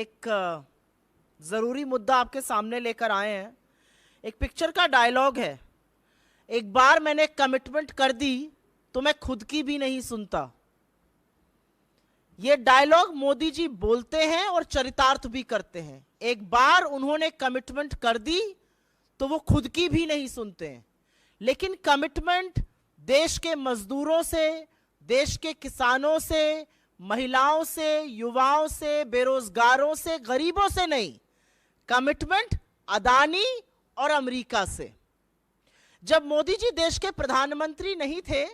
एक जरूरी मुद्दा आपके सामने लेकर आए हैं। एक पिक्चर का डायलॉग है, एक बार मैंने कमिटमेंट कर दी तो मैं खुद की भी नहीं सुनता। ये डायलॉग मोदी जी बोलते हैं और चरितार्थ भी करते हैं। एक बार उन्होंने कमिटमेंट कर दी तो वो खुद की भी नहीं सुनते हैं। लेकिन कमिटमेंट देश के मजदूरों से, देश के किसानों से, महिलाओं से, युवाओं से, बेरोजगारों से, गरीबों से नहीं, कमिटमेंट अदानी और अमेरिका से। जब मोदी जी देश के प्रधानमंत्री नहीं थे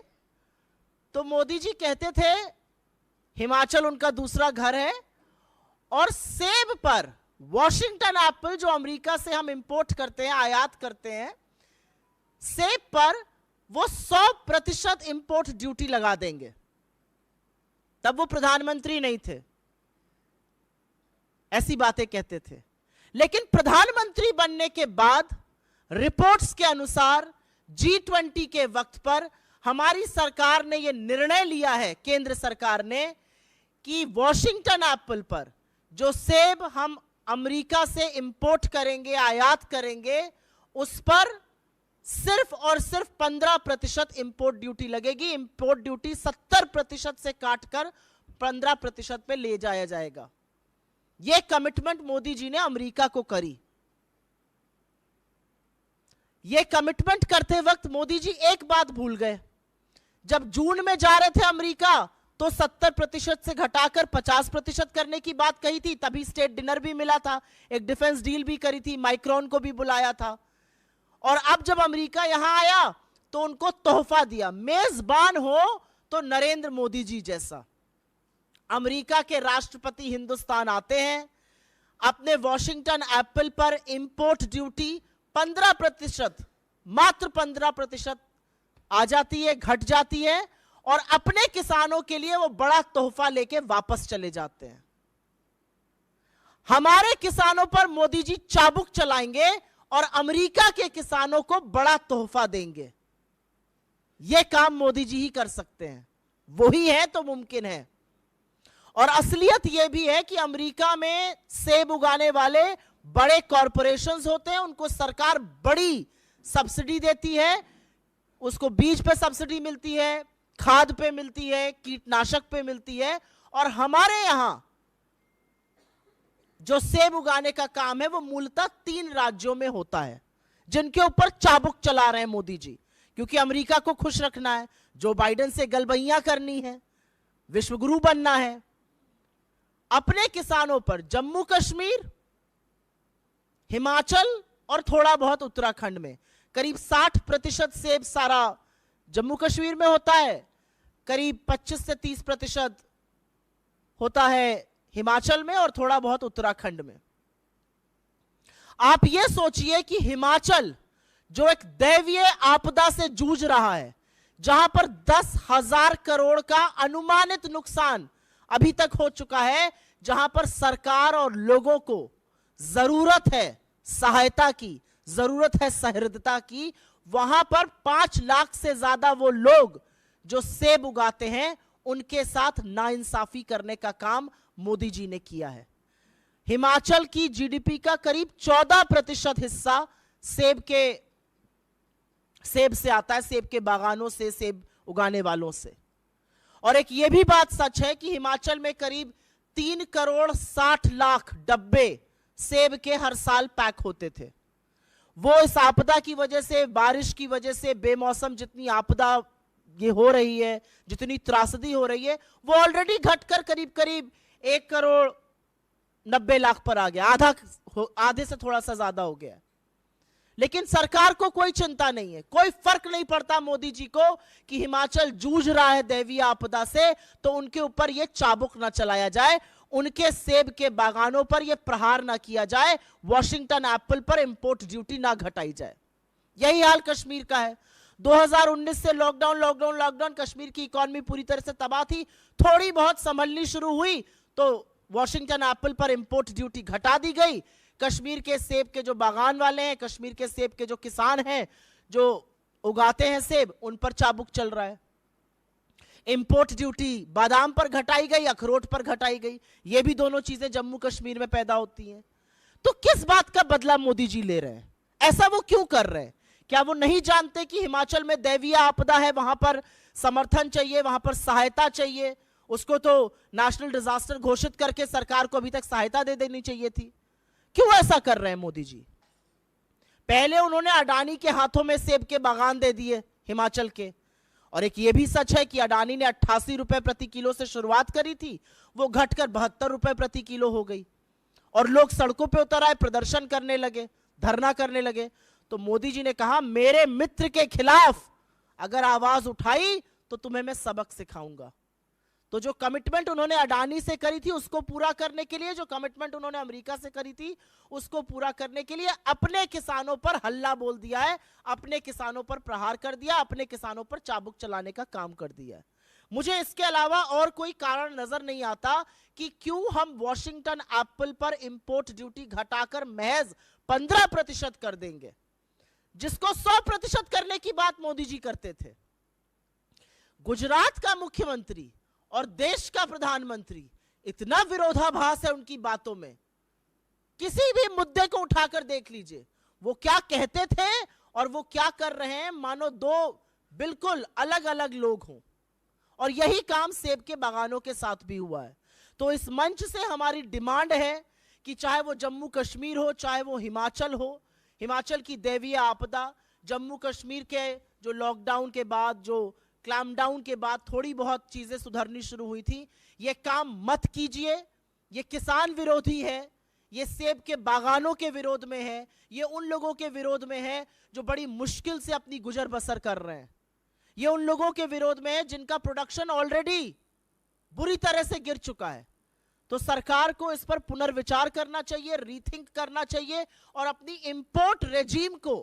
तो मोदी जी कहते थे हिमाचल उनका दूसरा घर है, और सेब पर वॉशिंगटन एप्पल जो अमेरिका से हम इंपोर्ट करते हैं, आयात करते हैं, सेब पर वो 100% इंपोर्ट ड्यूटी लगा देंगे। तब वो प्रधानमंत्री नहीं थे, ऐसी बातें कहते थे। लेकिन प्रधानमंत्री बनने के बाद रिपोर्ट्स के अनुसार G20 के वक्त पर हमारी सरकार ने यह निर्णय लिया है, केंद्र सरकार ने, कि वॉशिंगटन एप्पल पर जो सेब हम अमेरिका से इंपोर्ट करेंगे, आयात करेंगे, उस पर सिर्फ और सिर्फ 15% इंपोर्ट ड्यूटी लगेगी। इंपोर्ट ड्यूटी 70% से काटकर 15% पे ले जाया जाएगा। यह कमिटमेंट मोदी जी ने अमेरिका को करी। यह कमिटमेंट करते वक्त मोदी जी एक बात भूल गए। जब जून में जा रहे थे अमेरिका तो 70% से घटाकर 50% करने की बात कही थी। तभी स्टेट डिनर भी मिला था, एक डिफेंस डील भी करी थी, माइक्रोन को भी बुलाया था। और अब जब अमेरिका यहां आया तो उनको तोहफा दिया। मेजबान हो तो नरेंद्र मोदी जी जैसा। अमेरिका के राष्ट्रपति हिंदुस्तान आते हैं, अपने वॉशिंगटन एप्पल पर इंपोर्ट ड्यूटी 15%, मात्र 15% आ जाती है, घट जाती है, और अपने किसानों के लिए वो बड़ा तोहफा लेके वापस चले जाते हैं। हमारे किसानों पर मोदी जी चाबुक चलाएंगे और अमेरिका के किसानों को बड़ा तोहफा देंगे। यह काम मोदी जी ही कर सकते हैं, वही है तो मुमकिन है। और असलियत यह भी है कि अमेरिका में सेब उगाने वाले बड़े कॉरपोरेशंस होते हैं, उनको सरकार बड़ी सब्सिडी देती है। उसको बीज पे सब्सिडी मिलती है, खाद पे मिलती है, कीटनाशक पे मिलती है। और हमारे यहां जो सेब उगाने का काम है वो मूलतः 3 राज्यों में होता है, जिनके ऊपर चाबुक चला रहे हैं मोदी जी, क्योंकि अमेरिका को खुश रखना है, जो बाइडेन से गलबैया करनी है, विश्वगुरु बनना है। अपने किसानों पर जम्मू कश्मीर, हिमाचल और थोड़ा बहुत उत्तराखंड में करीब 60% सेब सारा जम्मू कश्मीर में होता है, करीब 25 से 30% होता है हिमाचल में, और थोड़ा बहुत उत्तराखंड में। आप यह सोचिए कि हिमाचल जो एक दैवीय आपदा से जूझ रहा है, जहां पर 10,000 करोड़ का अनुमानित नुकसान अभी तक हो चुका है, जहां पर सरकार और लोगों को जरूरत है सहायता की, जरूरत है सहृदयता की, वहां पर 5 लाख से ज्यादा वो लोग जो सेब उगाते हैं, उनके साथ नाइंसाफी करने का काम मोदी जी ने किया है। हिमाचल की जीडीपी का करीब 14% हिस्सा सेब से आता है, सेब के बागानों से, सेब उगाने वालों से। और एक यह भी बात सच है कि हिमाचल में करीब 3 करोड़ 60 लाख डब्बे सेब के हर साल पैक होते थे। वो इस आपदा की वजह से, बारिश की वजह से, बेमौसम जितनी आपदा ये हो रही है, जितनी त्रासदी हो रही है, वो ऑलरेडी घटकर करीब करीब 1 करोड़ 90 लाख पर आ गया, आधे से थोड़ा सा ज्यादा हो गया। लेकिन सरकार को कोई चिंता नहीं है, कोई फर्क नहीं पड़ता मोदी जी को कि हिमाचल जूझ रहा है दैवीय आपदा से, तो उनके ऊपर यह चाबुक ना चलाया जाए, उनके सेब के बागानों पर यह प्रहार ना किया जाए, वॉशिंगटन एप्पल पर इंपोर्ट ड्यूटी ना घटाई जाए। यही हाल कश्मीर का है। 2019 से लॉकडाउन, कश्मीर की इकॉनमी पूरी तरह से तबाह थी। थोड़ी बहुत संभलनी शुरू हुई तो वॉशिंगटन एप्पल पर इंपोर्ट ड्यूटी घटा दी गई। कश्मीर के सेब के जो बागान वाले हैं, कश्मीर के सेब के जो किसान हैं, जो उगाते हैं सेब, उन पर चाबुक चल रहा है। इंपोर्ट ड्यूटी बादाम पर घटाई गई, अखरोट पर घटाई गई। ये भी दोनों चीजें जम्मू कश्मीर में पैदा होती हैं। तो किस बात का बदला मोदी जी ले रहे हैं? ऐसा वो क्यों कर रहे हैं? क्या वो नहीं जानते कि हिमाचल में दैवीय आपदा है, वहां पर समर्थन चाहिए, वहां पर सहायता चाहिए? उसको तो नेशनल डिजास्टर घोषित करके सरकार को अभी तक सहायता दे देनी चाहिए थी। क्यों ऐसा कर रहे हैं मोदी जी? पहले उन्होंने अडानी के हाथों में सेब के बागान दे दिए हिमाचल के। और एक ये भी सच है कि अडानी ने 88 रुपए प्रति किलो से शुरुआत करी थी, वो घटकर 72 रुपए प्रति किलो हो गई। और लोग सड़कों पे उतर आए, प्रदर्शन करने लगे, धरना करने लगे। तो मोदी जी ने कहा, मेरे मित्र के खिलाफ अगर आवाज उठाई तो तुम्हें मैं सबक सिखाऊंगा। तो जो कमिटमेंट उन्होंने अडानी से करी थी उसको पूरा करने के लिए, जो कमिटमेंट उन्होंने अमेरिका से करी थी उसको पूरा करने के लिए अपने किसानों पर हल्ला बोल दिया है, अपने किसानों पर प्रहार कर दिया, अपने किसानों पर चाबुक चलाने का काम कर दिया है। मुझे इसके अलावा और कोई कारण नजर नहीं आता कि क्यों हम वॉशिंगटन एप्पल पर इंपोर्ट ड्यूटी घटाकर महज 15% कर देंगे, जिसको 100% करने की बात मोदी जी करते थे। गुजरात का मुख्यमंत्री और देश का प्रधानमंत्री, इतना विरोधाभास है उनकी बातों में। किसी भी मुद्दे को उठाकर देख लीजिए, वो क्या कहते थे और वो क्या कर रहे हैं, मानो दो बिल्कुल अलग अलग लोग हों। और यही काम सेब के बागानों के साथ भी हुआ है। तो इस मंच से हमारी डिमांड है कि चाहे वो जम्मू कश्मीर हो, चाहे वो हिमाचल हो, हिमाचल की दैवीय आपदा, जम्मू कश्मीर के जो लॉकडाउन के बाद, जो क्लैम्पडाउन के बाद थोड़ी बहुत चीजें सुधरनी शुरू हुई थी, ये काम मत कीजिए। ये किसान विरोधी है, ये सेब के बागानों के विरोध में है, ये उन लोगों के विरोध में है जो बड़ी मुश्किल से अपनी गुजर बसर कर रहे हैं, ये उन लोगों के विरोध में है जिनका प्रोडक्शन ऑलरेडी बुरी तरह से गिर चुका है। तो सरकार को इस पर पुनर्विचार करना चाहिए, रीथिंक करना चाहिए और अपनी इंपोर्ट रेजीम को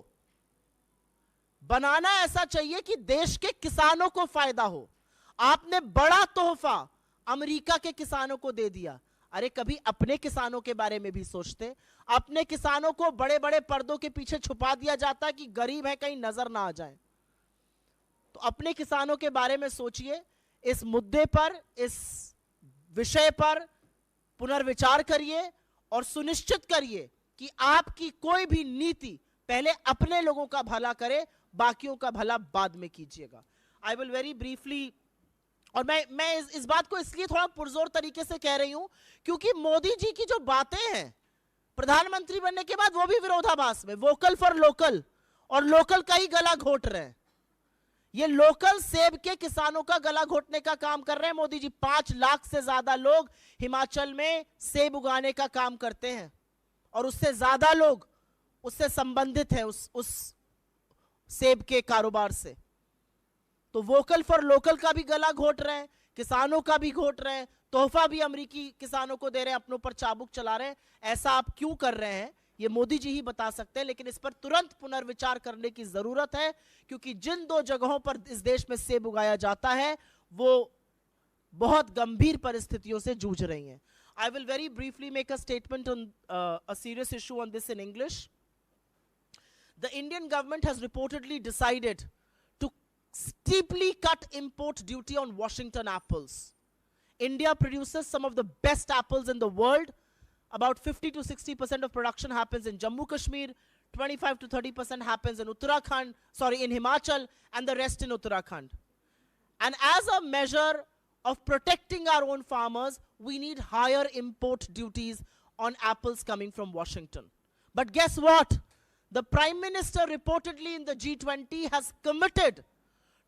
बनाना ऐसा चाहिए कि देश के किसानों को फायदा हो। आपने बड़ा तोहफा अमेरिका के किसानों को दे दिया, अरे कभी अपने किसानों के बारे में भी सोचते। अपने किसानों को बड़े बड़े पर्दों के पीछे छुपा दिया जाता है कि गरीब है, कहीं नजर ना आ जाए। तो अपने किसानों के बारे में सोचिए, इस मुद्दे पर, इस विषय पर पुनर्विचार करिए और सुनिश्चित करिए कि आपकी कोई भी नीति पहले अपने लोगों का भला करे, बाकियों का भला बाद में कीजिएगा। आई विल वेरी ब्रीफली, और मैं इस बात को इसलिए थोड़ा पुरजोर तरीके से कह रही हूं क्योंकि मोदी जी की जो बातें हैं प्रधानमंत्री बनने के बाद, वो भी विरोधाभास में, वोकल फॉर लोकल, और लोकल का ही गला घोट रहे हैं। ये लोकल सेब के किसानों का गला घोटने का काम कर रहे हैं मोदी जी। 5 लाख से ज्यादा लोग हिमाचल में सेब उगाने का काम करते हैं और उससे ज्यादा लोग उससे संबंधित हैं, उस सेब के कारोबार से। तो वोकल फॉर लोकल का भी गला घोट रहे हैं, किसानों का भी घोट रहे हैं, तोहफा भी अमेरिकी किसानों को दे रहे हैं, अपनों पर चाबुक चला रहे हैं। ऐसा आप क्यों कर रहे हैं ये मोदी जी ही बता सकते हैं, लेकिन इस पर तुरंत पुनर्विचार करने की जरूरत है क्योंकि जिन 2 जगहों पर इस देश में सेब उगाया जाता है वो बहुत गंभीर परिस्थितियों से जूझ रही हैं। I will very briefly make a statement on a serious issue on this in English. The Indian government has reportedly decided to steeply cut import duty on Washington apples. India produces some of the best apples in the world. About 50 to 60% of production happens in Jammu Kashmir, 25 to 30% happens in in Himachal, and the rest in Uttarakhand. And as a measure of protecting our own farmers, we need higher import duties on apples coming from Washington. But guess what? The Prime Minister reportedly in the G20 has committed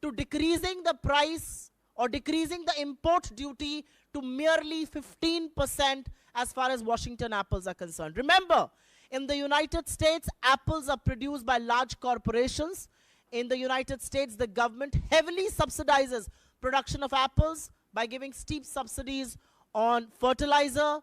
to decreasing the price or decreasing the import duty to merely 15% as far as Washington apples are concerned. Remember, in the United States, apples are produced by large corporations. In the United States, the government heavily subsidizes production of apples by giving steep subsidies on fertilizer,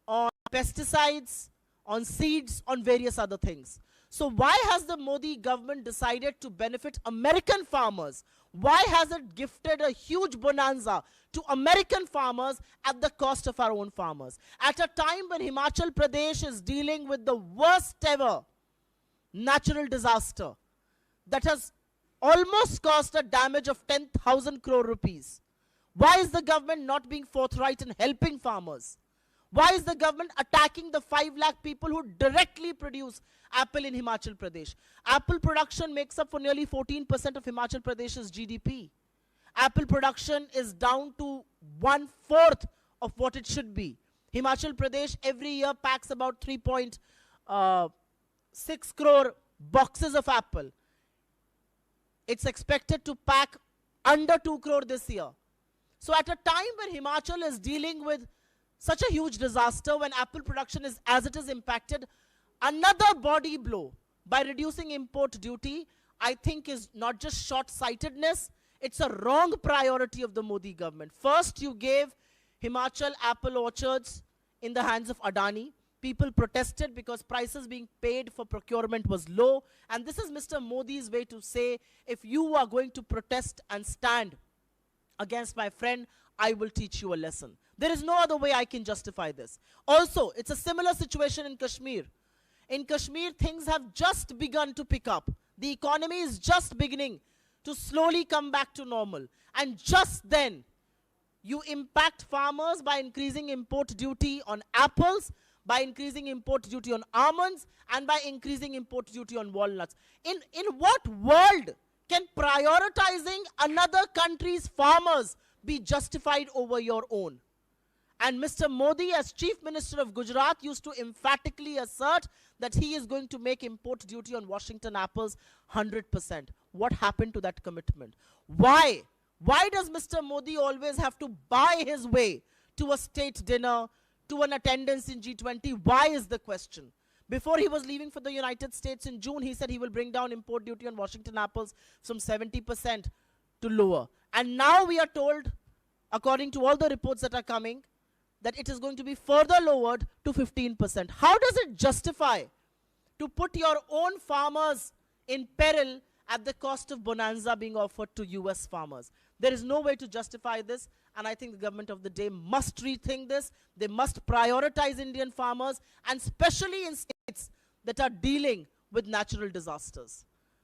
on pesticides, on seeds, on various other things. So why has the Modi government decided to benefit American farmers? Why has it gifted a huge bonanza to American farmers at the cost of our own farmers? At a time when Himachal Pradesh is dealing with the worst ever natural disaster that has almost caused a damage of 10,000 crore rupees. Why is the government not being forthright in helping farmers? Why is the government attacking the 5 lakh people who directly produce apple in Himachal Pradesh? Apple production makes up for nearly 14% of Himachal Pradesh's GDP. Apple production is down to 1/4 of what it should be. Himachal Pradesh every year packs about 3.6 crore boxes of apple. It's expected to pack under 2 crore this year. So at a time when Himachal is dealing with such a huge disaster, when apple production is as it is impacted, another body blow by reducing import duty, I think is not just short-sightedness, it's a wrong priority of the Modi government. First, you gave Himachal apple orchards in the hands of Adani. People protested because prices being paid for procurement was low. And this is Mr. Modi's way to say, if you are going to protest and stand against my friend, I will teach you a lesson. There is no other way I can justify this. Also, it's a similar situation in Kashmir. In Kashmir, things have just begun to pick up. The economy is just beginning to slowly come back to normal. And just then, you impact farmers by increasing import duty on apples, by increasing import duty on almonds, and by increasing import duty on walnuts. In what world can prioritizing another country's farmers be justified over your own? And Mr. Modi, as Chief Minister of Gujarat, used to emphatically assert that he is going to make import duty on Washington apples 100%. What happened to that commitment? Why? Why does Mr. Modi always have to buy his way to a state dinner, to an attendance in G20? Why is the question? Before he was leaving for the United States in June, he said he will bring down import duty on Washington apples from 70% to lower. And now we are told, according to all the reports that are coming, that it is going to be further lowered to 15%. How does it justify to put your own farmers in peril at the cost of bonanza being offered to US farmers? There is no way to justify this, and I think the government of the day must rethink this. They must prioritize Indian farmers, and especially in states that are dealing with natural disasters.